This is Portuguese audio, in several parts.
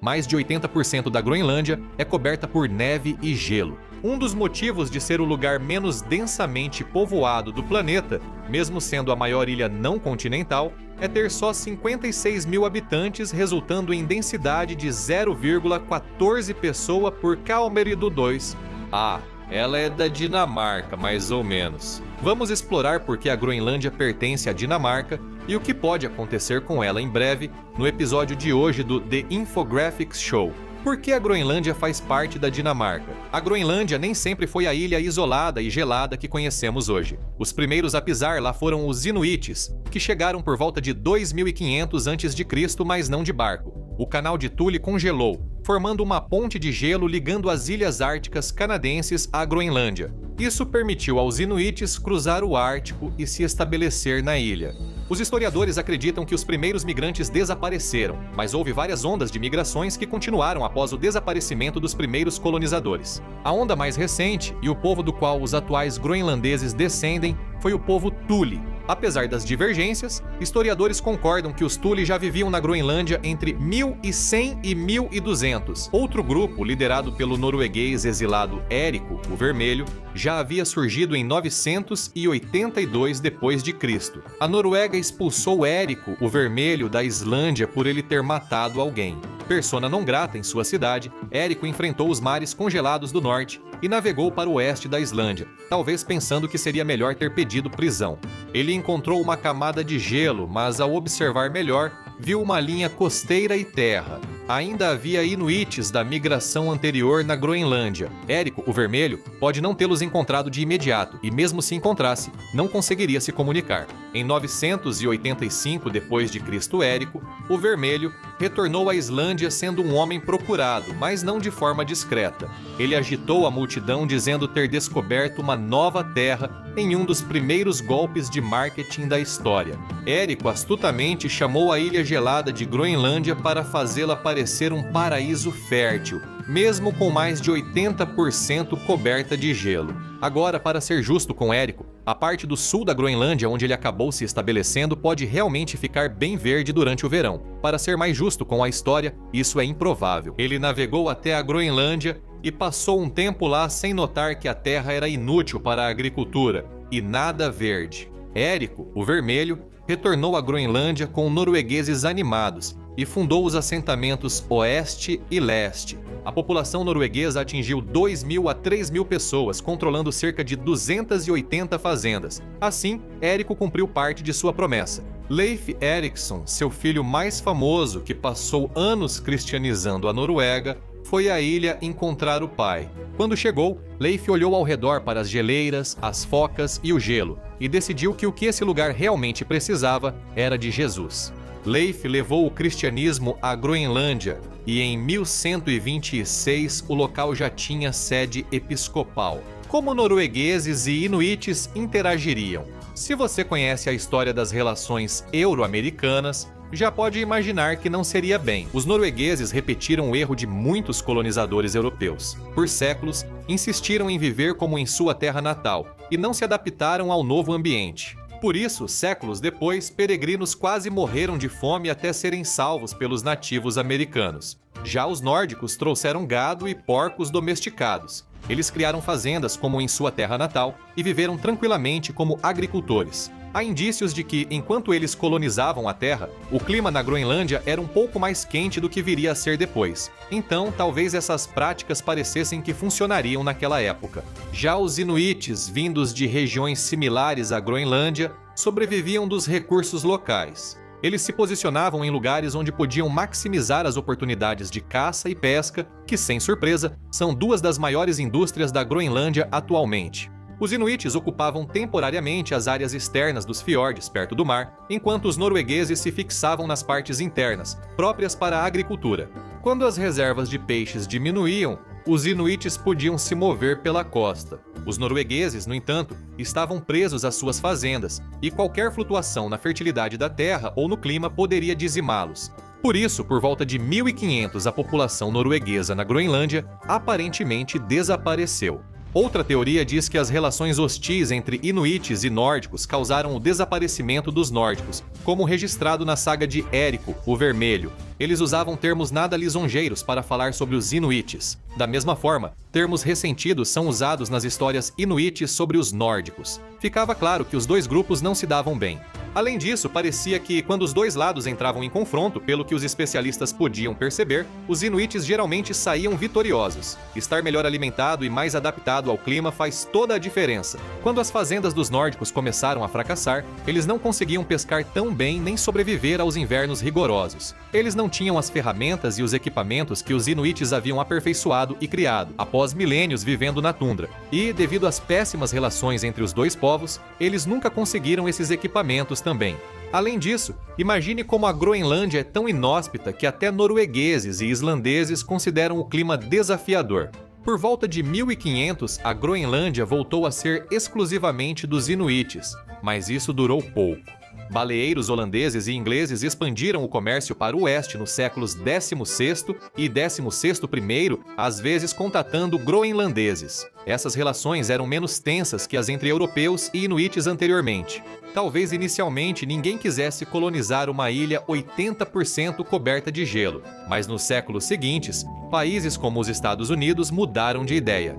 Mais de 80% da Groenlândia é coberta por neve e gelo. Um dos motivos de ser o lugar menos densamente povoado do planeta, mesmo sendo a maior ilha não continental, é ter só 56 mil habitantes, resultando em densidade de 0,14 pessoa por quilômetro 2. Ah, ela é da Dinamarca, mais ou menos. Vamos explorar por que a Groenlândia pertence à Dinamarca e o que pode acontecer com ela em breve no episódio de hoje do The Infographics Show. Por que a Groenlândia faz parte da Dinamarca? A Groenlândia nem sempre foi a ilha isolada e gelada que conhecemos hoje. Os primeiros a pisar lá foram os Inuites, que chegaram por volta de 2500 a.C., mas não de barco. O canal de Thule congelou, formando uma ponte de gelo ligando as ilhas árticas canadenses à Groenlândia. Isso permitiu aos Inuites cruzar o Ártico e se estabelecer na ilha. Os historiadores acreditam que os primeiros migrantes desapareceram, mas houve várias ondas de migrações que continuaram após o desaparecimento dos primeiros colonizadores. A onda mais recente, e o povo do qual os atuais groenlandeses descendem, foi o povo Thule. Apesar das divergências, historiadores concordam que os Thule já viviam na Groenlândia entre 1100 e 1200. Outro grupo, liderado pelo norueguês exilado Érico, o Vermelho, já havia surgido em 982 d.C. A Noruega expulsou Érico, o Vermelho, da Islândia por ele ter matado alguém. Persona não grata em sua cidade, Érico enfrentou os mares congelados do norte e navegou para o oeste da Islândia, talvez pensando que seria melhor ter pedido prisão. Ele encontrou uma camada de gelo, mas ao observar melhor, viu uma linha costeira e terra. Ainda havia Inuites da migração anterior na Groenlândia. Érico, o Vermelho, pode não tê-los encontrado de imediato, e mesmo se encontrasse, não conseguiria se comunicar. Em 985 d.C., Érico, o Vermelho, retornou à Islândia sendo um homem procurado, mas não de forma discreta. Ele agitou a multidão dizendo ter descoberto uma nova terra em um dos primeiros golpes de marketing da história. Érico astutamente chamou a ilha gelada de Groenlândia para fazê-la parecer um paraíso fértil, mesmo com mais de 80% coberta de gelo. Agora, para ser justo com Érico, a parte do sul da Groenlândia onde ele acabou se estabelecendo pode realmente ficar bem verde durante o verão. Para ser mais justo com a história, isso é improvável. Ele navegou até a Groenlândia e passou um tempo lá sem notar que a terra era inútil para a agricultura e nada verde. Érico, o Vermelho, retornou à Groenlândia com noruegueses animados e fundou os assentamentos Oeste e Leste. A população norueguesa atingiu 2.000 a 3.000 pessoas, controlando cerca de 280 fazendas. Assim, Érico cumpriu parte de sua promessa. Leif Erikson, seu filho mais famoso, que passou anos cristianizando a Noruega, foi à ilha encontrar o pai. Quando chegou, Leif olhou ao redor para as geleiras, as focas e o gelo, e decidiu que o que esse lugar realmente precisava era de Jesus. Leif levou o cristianismo à Groenlândia e em 1126 o local já tinha sede episcopal. Como noruegueses e inuites interagiriam? Se você conhece a história das relações euro-americanas, já pode imaginar que não seria bem. Os noruegueses repetiram o erro de muitos colonizadores europeus. Por séculos, insistiram em viver como em sua terra natal e não se adaptaram ao novo ambiente. Por isso, séculos depois, peregrinos quase morreram de fome até serem salvos pelos nativos americanos. Já os nórdicos trouxeram gado e porcos domesticados. Eles criaram fazendas como em sua terra natal e viveram tranquilamente como agricultores. Há indícios de que, enquanto eles colonizavam a Terra, o clima na Groenlândia era um pouco mais quente do que viria a ser depois. Então, talvez essas práticas parecessem que funcionariam naquela época. Já os Inuites, vindos de regiões similares à Groenlândia, sobreviviam dos recursos locais. Eles se posicionavam em lugares onde podiam maximizar as oportunidades de caça e pesca, que, sem surpresa, são duas das maiores indústrias da Groenlândia atualmente. Os Inuites ocupavam temporariamente as áreas externas dos fiordes perto do mar, enquanto os noruegueses se fixavam nas partes internas, próprias para a agricultura. Quando as reservas de peixes diminuíam, os Inuites podiam se mover pela costa. Os noruegueses, no entanto, estavam presos às suas fazendas, e qualquer flutuação na fertilidade da terra ou no clima poderia dizimá-los. Por isso, por volta de 1500, a população norueguesa na Groenlândia aparentemente desapareceu. Outra teoria diz que as relações hostis entre inuites e nórdicos causaram o desaparecimento dos nórdicos, como registrado na saga de Érico, o Vermelho. Eles usavam termos nada lisonjeiros para falar sobre os inuites. Da mesma forma, termos ressentidos são usados nas histórias inuites sobre os nórdicos. Ficava claro que os dois grupos não se davam bem. Além disso, parecia que, quando os dois lados entravam em confronto, pelo que os especialistas podiam perceber, os inuites geralmente saíam vitoriosos. Estar melhor alimentado e mais adaptado ao clima faz toda a diferença. Quando as fazendas dos nórdicos começaram a fracassar, eles não conseguiam pescar tão bem nem sobreviver aos invernos rigorosos. Eles não tinham as ferramentas e os equipamentos que os inuites haviam aperfeiçoado e criado, após milênios vivendo na tundra. E, devido às péssimas relações entre os dois povos, eles nunca conseguiram esses equipamentos também. Além disso, imagine como a Groenlândia é tão inóspita que até noruegueses e islandeses consideram o clima desafiador. Por volta de 1500, a Groenlândia voltou a ser exclusivamente dos inuites, mas isso durou pouco. Baleeiros holandeses e ingleses expandiram o comércio para o oeste nos séculos XVI e XVI I, às vezes contatando groenlandeses. Essas relações eram menos tensas que as entre europeus e inuites anteriormente. Talvez inicialmente ninguém quisesse colonizar uma ilha 80% coberta de gelo, mas nos séculos seguintes, países como os Estados Unidos mudaram de ideia.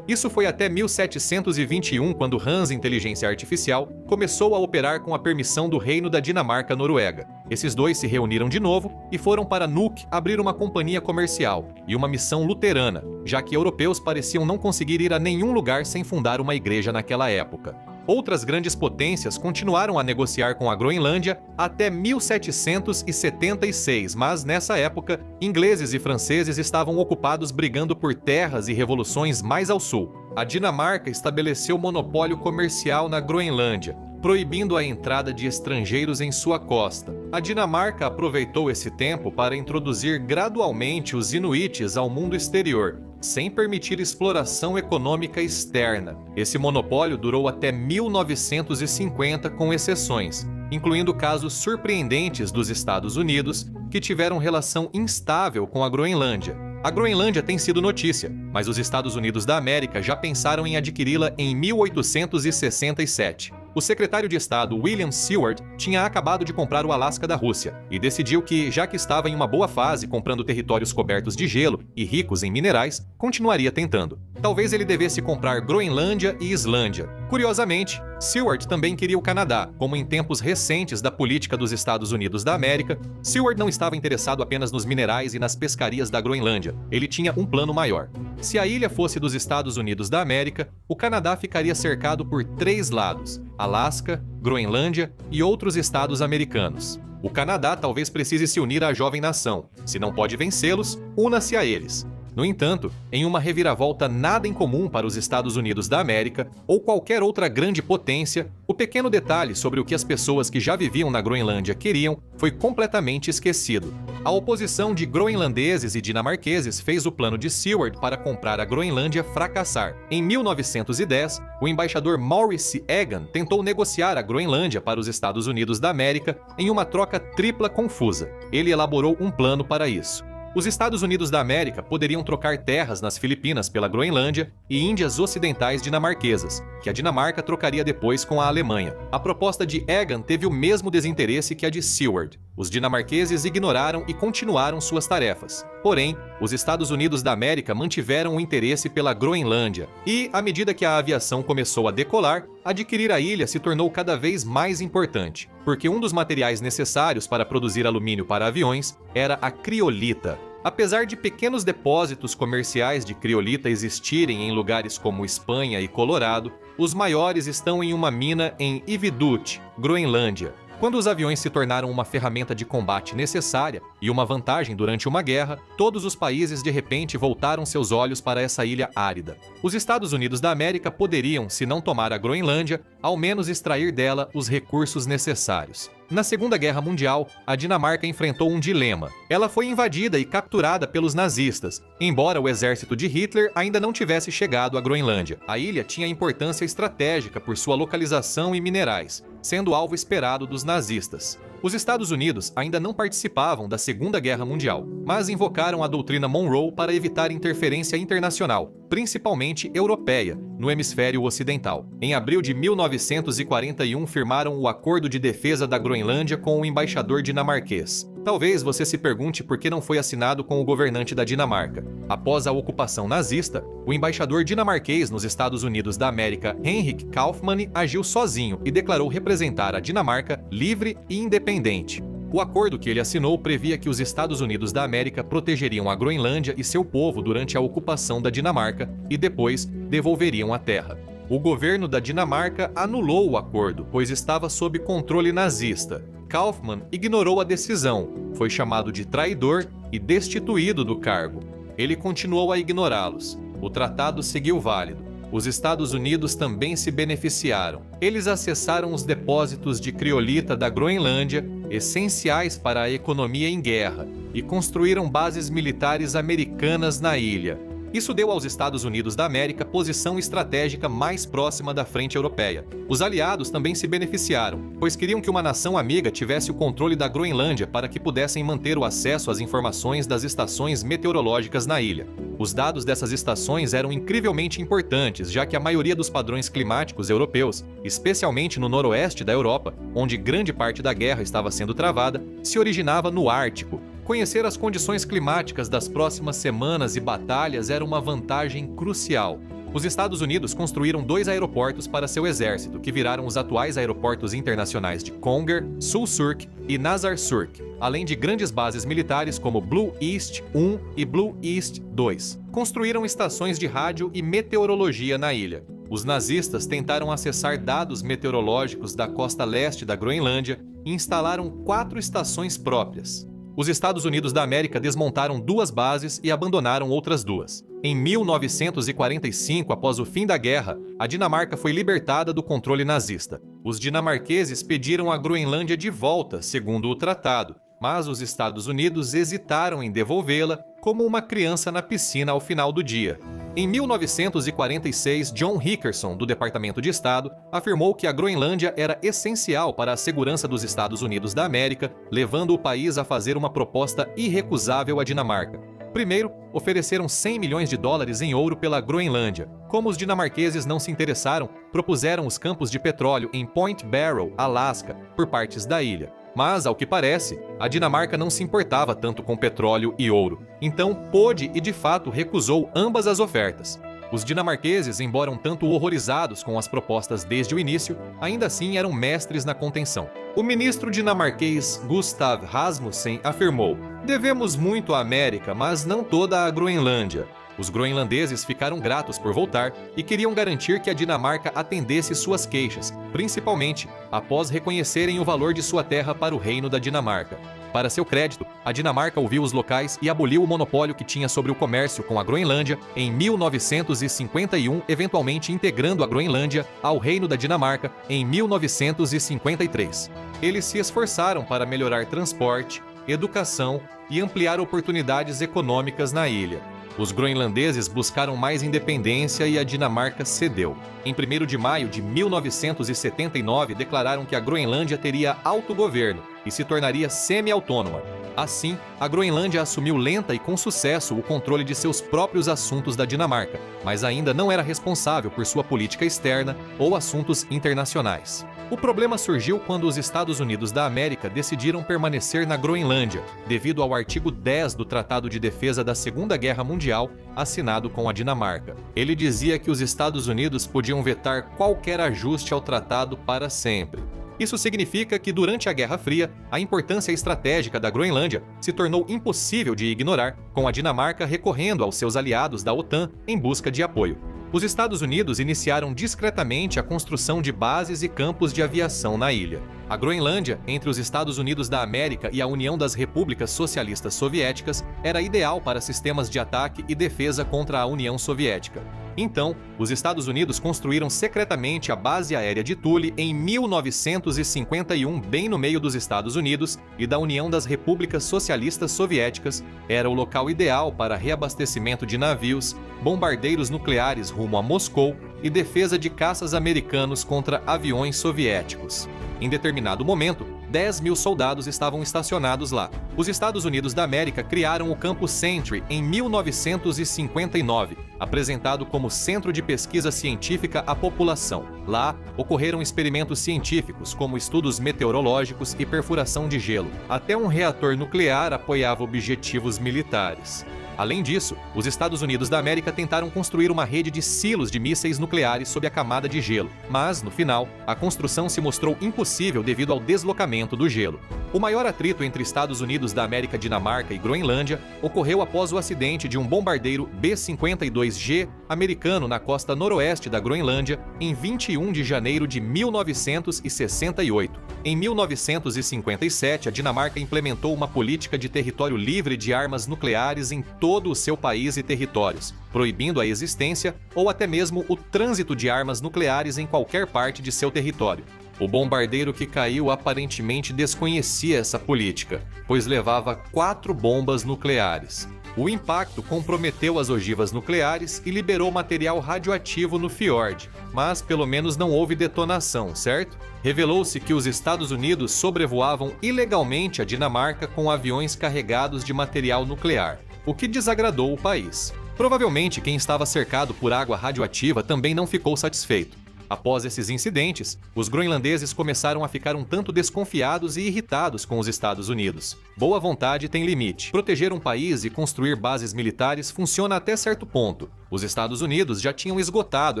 Isso foi até 1721, quando Hans Inteligência Artificial começou a operar com a permissão do Reino da Dinamarca-Noruega. Esses dois se reuniram de novo e foram para Nuuk abrir uma companhia comercial e uma missão luterana, já que europeus pareciam não conseguir ir a nenhum lugar sem fundar uma igreja naquela época. Outras grandes potências continuaram a negociar com a Groenlândia até 1776, mas nessa época, ingleses e franceses estavam ocupados brigando por terras e revoluções mais ao sul. A Dinamarca estabeleceu monopólio comercial na Groenlândia, proibindo a entrada de estrangeiros em sua costa. A Dinamarca aproveitou esse tempo para introduzir gradualmente os inuites ao mundo exterior, sem permitir exploração econômica externa. Esse monopólio durou até 1950, com exceções, incluindo casos surpreendentes dos Estados Unidos, que tiveram relação instável com a Groenlândia. A Groenlândia tem sido notícia, mas os Estados Unidos da América já pensaram em adquiri-la em 1867. O secretário de Estado William Seward tinha acabado de comprar o Alasca da Rússia e decidiu que, já que estava em uma boa fase comprando territórios cobertos de gelo e ricos em minerais, continuaria tentando. Talvez ele devesse comprar Groenlândia e Islândia. Curiosamente, Seward também queria o Canadá, como em tempos recentes da política dos Estados Unidos da América. Seward não estava interessado apenas nos minerais e nas pescarias da Groenlândia. Ele tinha um plano maior. Se a ilha fosse dos Estados Unidos da América, o Canadá ficaria cercado por 3 lados: Alasca, Groenlândia e outros estados americanos. O Canadá talvez precise se unir à jovem nação. Se não pode vencê-los, una-se a eles. No entanto, em uma reviravolta nada incomum para os Estados Unidos da América ou qualquer outra grande potência, o pequeno detalhe sobre o que as pessoas que já viviam na Groenlândia queriam foi completamente esquecido. A oposição de groenlandeses e dinamarqueses fez o plano de Seward para comprar a Groenlândia fracassar. Em 1910, o embaixador Maurice Egan tentou negociar a Groenlândia para os Estados Unidos da América em uma troca tripla confusa. Ele elaborou um plano para isso. Os Estados Unidos da América poderiam trocar terras nas Filipinas pela Groenlândia e Índias Ocidentais dinamarquesas, que a Dinamarca trocaria depois com a Alemanha. A proposta de Egan teve o mesmo desinteresse que a de Seward. Os dinamarqueses ignoraram e continuaram suas tarefas. Porém, os Estados Unidos da América mantiveram o interesse pela Groenlândia e, à medida que a aviação começou a decolar, adquirir a ilha se tornou cada vez mais importante, porque um dos materiais necessários para produzir alumínio para aviões era a criolita. Apesar de pequenos depósitos comerciais de criolita existirem em lugares como Espanha e Colorado, os maiores estão em uma mina em Ivedut, Groenlândia. Quando os aviões se tornaram uma ferramenta de combate necessária e uma vantagem durante uma guerra, todos os países de repente voltaram seus olhos para essa ilha árida. Os Estados Unidos da América poderiam, se não tomar a Groenlândia, ao menos extrair dela os recursos necessários. Na Segunda Guerra Mundial, a Dinamarca enfrentou um dilema. Ela foi invadida e capturada pelos nazistas, embora o exército de Hitler ainda não tivesse chegado à Groenlândia. A ilha tinha importância estratégica por sua localização e minerais, sendo alvo esperado dos nazistas. Os Estados Unidos ainda não participavam da Segunda Guerra Mundial, mas invocaram a doutrina Monroe para evitar interferência internacional, principalmente europeia, no hemisfério ocidental. Em abril de 1941, firmaram o Acordo de Defesa da Groenlândia com o embaixador dinamarquês. Talvez você se pergunte por que não foi assinado com o governante da Dinamarca. Após a ocupação nazista, o embaixador dinamarquês nos Estados Unidos da América, Henrik Kaufmann, agiu sozinho e declarou representar a Dinamarca livre e independente. O acordo que ele assinou previa que os Estados Unidos da América protegeriam a Groenlândia e seu povo durante a ocupação da Dinamarca e depois devolveriam a terra. O governo da Dinamarca anulou o acordo, pois estava sob controle nazista. Kaufmann ignorou a decisão, foi chamado de traidor e destituído do cargo. Ele continuou a ignorá-los. O tratado seguiu válido. Os Estados Unidos também se beneficiaram. Eles acessaram os depósitos de criolita da Groenlândia, essenciais para a economia em guerra, e construíram bases militares americanas na ilha. Isso deu aos Estados Unidos da América posição estratégica mais próxima da frente europeia. Os aliados também se beneficiaram, pois queriam que uma nação amiga tivesse o controle da Groenlândia para que pudessem manter o acesso às informações das estações meteorológicas na ilha. Os dados dessas estações eram incrivelmente importantes, já que a maioria dos padrões climáticos europeus, especialmente no noroeste da Europa, onde grande parte da guerra estava sendo travada, se originava no Ártico. Conhecer as condições climáticas das próximas semanas e batalhas era uma vantagem crucial. Os Estados Unidos construíram 2 aeroportos para seu exército, que viraram os atuais aeroportos internacionais de Conger, Sulsurk e Nazarsurk, além de grandes bases militares como Blue East 1 e Blue East 2. Construíram estações de rádio e meteorologia na ilha. Os nazistas tentaram acessar dados meteorológicos da costa leste da Groenlândia e instalaram 4 estações próprias. Os Estados Unidos da América desmontaram 2 bases e abandonaram outras 2. Em 1945, após o fim da guerra, a Dinamarca foi libertada do controle nazista. Os dinamarqueses pediram a Groenlândia de volta, segundo o tratado, mas os Estados Unidos hesitaram em devolvê-la como uma criança na piscina ao final do dia. Em 1946, John Hickerson, do Departamento de Estado, afirmou que a Groenlândia era essencial para a segurança dos Estados Unidos da América, levando o país a fazer uma proposta irrecusável à Dinamarca. Primeiro, ofereceram 100 milhões de dólares em ouro pela Groenlândia. Como os dinamarqueses não se interessaram, propuseram os campos de petróleo em Point Barrow, Alasca, por partes da ilha. Mas, ao que parece, a Dinamarca não se importava tanto com petróleo e ouro. Então, pôde e de fato recusou ambas as ofertas. Os dinamarqueses, embora um tanto horrorizados com as propostas desde o início, ainda assim eram mestres na contenção. O ministro dinamarquês Gustav Rasmussen afirmou: "Devemos muito à América, mas não toda a Groenlândia." Os groenlandeses ficaram gratos por voltar e queriam garantir que a Dinamarca atendesse suas queixas, principalmente após reconhecerem o valor de sua terra para o Reino da Dinamarca. Para seu crédito, a Dinamarca ouviu os locais e aboliu o monopólio que tinha sobre o comércio com a Groenlândia em 1951, eventualmente integrando a Groenlândia ao Reino da Dinamarca em 1953. Eles se esforçaram para melhorar transporte, educação e ampliar oportunidades econômicas na ilha. Os groenlandeses buscaram mais independência e a Dinamarca cedeu. Em 1º de maio de 1979, declararam que a Groenlândia teria autogoverno e se tornaria semi-autônoma. Assim, a Groenlândia assumiu lenta e com sucesso o controle de seus próprios assuntos da Dinamarca, mas ainda não era responsável por sua política externa ou assuntos internacionais. O problema surgiu quando os Estados Unidos da América decidiram permanecer na Groenlândia, devido ao artigo 10 do Tratado de Defesa da Segunda Guerra Mundial, assinado com a Dinamarca. Ele dizia que os Estados Unidos podiam vetar qualquer ajuste ao tratado para sempre. Isso significa que, durante a Guerra Fria, a importância estratégica da Groenlândia se tornou impossível de ignorar, com a Dinamarca recorrendo aos seus aliados da OTAN em busca de apoio. Os Estados Unidos iniciaram discretamente a construção de bases e campos de aviação na ilha. A Groenlândia, entre os Estados Unidos da América e a União das Repúblicas Socialistas Soviéticas, era ideal para sistemas de ataque e defesa contra a União Soviética. Então, os Estados Unidos construíram secretamente a base aérea de Thule em 1951, bem no meio dos Estados Unidos e da União das Repúblicas Socialistas Soviéticas. Era o local ideal para reabastecimento de navios, bombardeiros nucleares rumo a Moscou e defesa de caças americanos contra aviões soviéticos. Em determinado momento, 10 mil soldados estavam estacionados lá. Os Estados Unidos da América criaram o Campo Sentry em 1959, apresentado como Centro de Pesquisa Científica à População. Lá, ocorreram experimentos científicos, como estudos meteorológicos e perfuração de gelo. Até um reator nuclear apoiava objetivos militares. Além disso, os Estados Unidos da América tentaram construir uma rede de silos de mísseis nucleares sob a camada de gelo, mas, no final, a construção se mostrou impossível devido ao deslocamento do gelo. O maior atrito entre Estados Unidos da América, Dinamarca e Groenlândia ocorreu após o acidente de um bombardeiro B-52G americano na costa noroeste da Groenlândia em 21 de janeiro de 1968. Em 1957, a Dinamarca implementou uma política de território livre de armas nucleares em todo o seu país e territórios, proibindo a existência ou até mesmo o trânsito de armas nucleares em qualquer parte de seu território. O bombardeiro que caiu aparentemente desconhecia essa política, pois levava 4 bombas nucleares. O impacto comprometeu as ogivas nucleares e liberou material radioativo no fiord, mas pelo menos não houve detonação, certo? Revelou-se que os Estados Unidos sobrevoavam ilegalmente a Dinamarca com aviões carregados de material nuclear, o que desagradou o país. Provavelmente quem estava cercado por água radioativa também não ficou satisfeito. Após esses incidentes, os groenlandeses começaram a ficar um tanto desconfiados e irritados com os Estados Unidos. Boa vontade tem limite. Proteger um país e construir bases militares funciona até certo ponto. Os Estados Unidos já tinham esgotado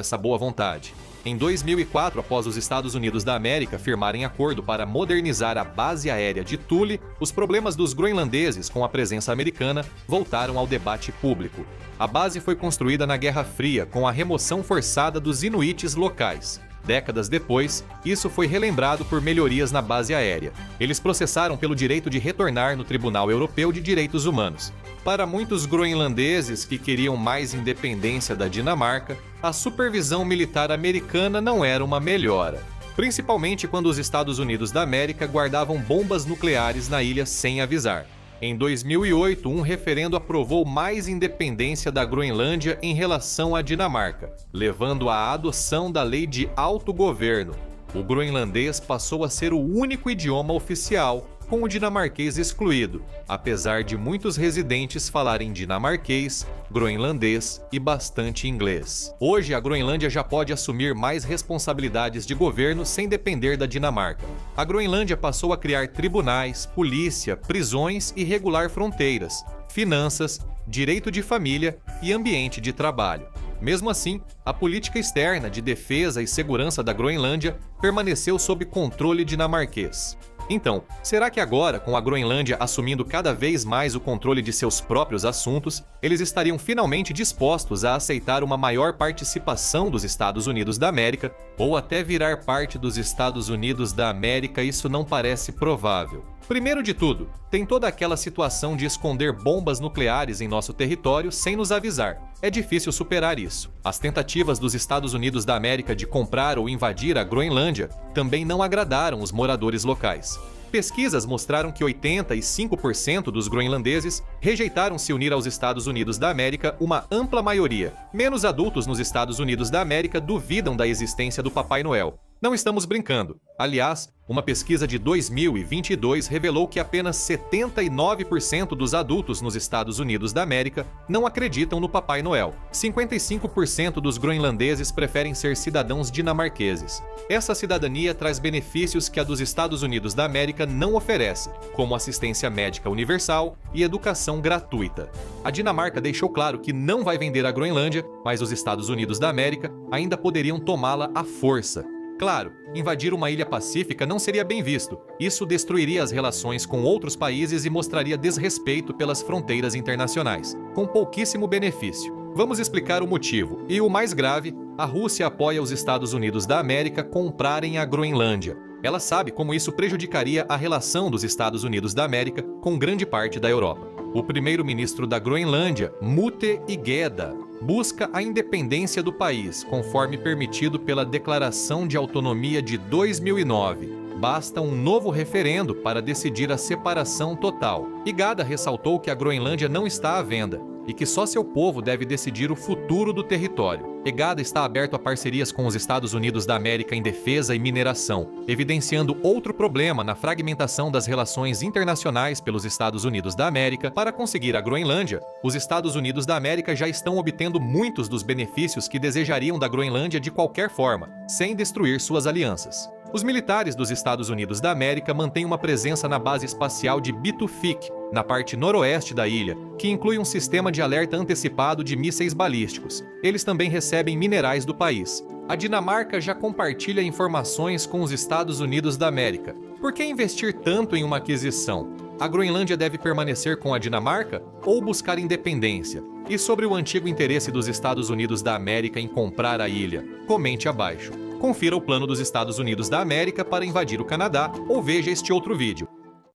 essa boa vontade. Em 2004, após os Estados Unidos da América firmarem acordo para modernizar a base aérea de Thule, os problemas dos groenlandeses com a presença americana voltaram ao debate público. A base foi construída na Guerra Fria com a remoção forçada dos inuites locais. Décadas depois, isso foi relembrado por melhorias na base aérea. Eles processaram pelo direito de retornar no Tribunal Europeu de Direitos Humanos. Para muitos groenlandeses que queriam mais independência da Dinamarca, a supervisão militar americana não era uma melhora. Principalmente quando os Estados Unidos da América guardavam bombas nucleares na ilha sem avisar. Em 2008, um referendo aprovou mais independência da Groenlândia em relação à Dinamarca, levando à adoção da lei de autogoverno. O groenlandês passou a ser o único idioma oficial, com o dinamarquês excluído, apesar de muitos residentes falarem dinamarquês, groenlandês e bastante inglês. Hoje, a Groenlândia já pode assumir mais responsabilidades de governo sem depender da Dinamarca. A Groenlândia passou a criar tribunais, polícia, prisões e regular fronteiras, finanças, direito de família e ambiente de trabalho. Mesmo assim, a política externa de defesa e segurança da Groenlândia permaneceu sob controle dinamarquês. Então, será que agora, com a Groenlândia assumindo cada vez mais o controle de seus próprios assuntos, eles estariam finalmente dispostos a aceitar uma maior participação dos Estados Unidos da América, ou até virar parte dos Estados Unidos da América? Isso não parece provável. Primeiro de tudo, tem toda aquela situação de esconder bombas nucleares em nosso território sem nos avisar. É difícil superar isso. As tentativas dos Estados Unidos da América de comprar ou invadir a Groenlândia também não agradaram os moradores locais. Pesquisas mostraram que 85% dos groenlandeses rejeitaram se unir aos Estados Unidos da América, uma ampla maioria. Menos adultos nos Estados Unidos da América duvidam da existência do Papai Noel. Não estamos brincando. Aliás, uma pesquisa de 2022 revelou que apenas 79% dos adultos nos Estados Unidos da América não acreditam no Papai Noel. 55% dos groenlandeses preferem ser cidadãos dinamarqueses. Essa cidadania traz benefícios que a dos Estados Unidos da América não oferece, como assistência médica universal e educação gratuita. A Dinamarca deixou claro que não vai vender a Groenlândia, mas os Estados Unidos da América ainda poderiam tomá-la à força. Claro, invadir uma ilha pacífica não seria bem visto. Isso destruiria as relações com outros países e mostraria desrespeito pelas fronteiras internacionais, com pouquíssimo benefício. Vamos explicar o motivo. E o mais grave, a Rússia apoia os Estados Unidos da América comprarem a Groenlândia. Ela sabe como isso prejudicaria a relação dos Estados Unidos da América com grande parte da Europa. O primeiro-ministro da Groenlândia, Mute Igeda, busca a independência do país, conforme permitido pela Declaração de Autonomia de 2009. Basta um novo referendo para decidir a separação total. Igeda ressaltou que a Groenlândia não está à venda e que só seu povo deve decidir o futuro do território. EGADA está aberto a parcerias com os Estados Unidos da América em defesa e mineração, evidenciando outro problema na fragmentação das relações internacionais pelos Estados Unidos da América. Para conseguir a Groenlândia, os Estados Unidos da América já estão obtendo muitos dos benefícios que desejariam da Groenlândia de qualquer forma, sem destruir suas alianças. Os militares dos Estados Unidos da América mantêm uma presença na base espacial de Bitufik, na parte noroeste da ilha, que inclui um sistema de alerta antecipado de mísseis balísticos. Eles também recebem minerais do país. A Dinamarca já compartilha informações com os Estados Unidos da América. Por que investir tanto em uma aquisição? A Groenlândia deve permanecer com a Dinamarca ou buscar independência? E sobre o antigo interesse dos Estados Unidos da América em comprar a ilha? Comente abaixo. Confira o plano dos Estados Unidos da América para invadir o Canadá ou veja este outro vídeo.